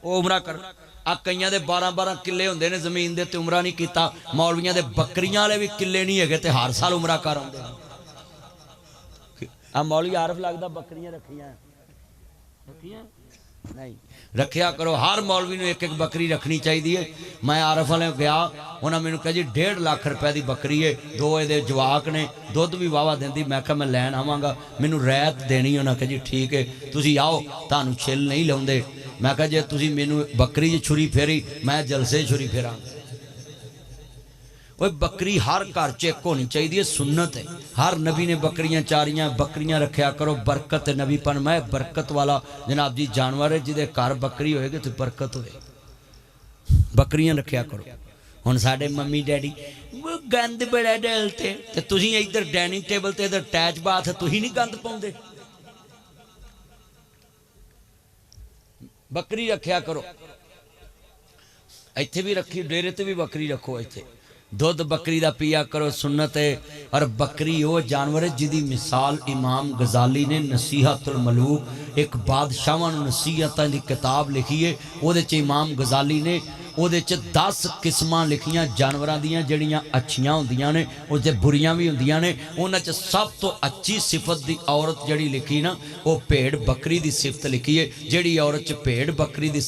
वो उमरा कर आ कईयां दे 12-12 किले हुंदे ने जमीन दे ते उमरा नहीं कीता। मौलवियां दे बकरियां वाले भी किले नहीं है ते हर साल उमरा कर आउंदे आ मौलवी आरफ लगदा बकरियां रखियां नहीं रखिया करो। हर मौलवी ने एक एक बकरी रखनी चाहिए। मैं आरफ वाले गया उन्हें मैंने कहा जी 1.5 लाख रुपए की बकरी है, 2 ये जवाक ने, दुध भी वावा देंदी। मैं कहा मैं लैन आवांगा, मैनू रैत देनी। उन्हें कहा जी ठीक है तुसी आओ, तुहानू छिल नहीं लाउंदे। मैं कहा जे तुसी मैनू बकरी च छुरी फेरी मैं जलसे छुरी फेरा। वो बकरी हर घर च एक होनी चाहिए, सुन्नत है। हर नबी ने बकरियां चारियां बकरियां रखा करो, बरकत नबी पन मैं बरकत वाला जनाब जी जानवर है, जिदे घर बकरी होएगी तो बरकत होए। बकरियां रखा करो। हुण साडे मम्मी डैडी वो गंद बड़ा डालते ते तुसीं इधर डाइनिंग टेबल ते इधर अटैच बाथ तुसीं नहीं गंद पाउंदे। बकरी रखा करो, इत्थे भी रखी, डेरे ते भी बकरी रखो। इत्थे दुध बकरी का पिया करो, सुन्नत है। और बकरी वो जानवर है जिदी मिसाल इमाम गजाली ने नसीहतुल मलूक एक बादशाहां नूं नसीहतां दी किताब लिखी है। उहदे च इमाम गजाली ने उहदे च 10 किस्मां लिखियां जानवरां दियां जड़ियां अच्छियां हुंदियां ने, उह ते बुरियां भी हुंदियां ने। उन्हां च सब तो अच्छी सिफत दी औरत जड़ी लिखी ना, वो भेड़ बकरी दी सिफत लिखी है। जड़ी औरत च भेड़ बकरी दी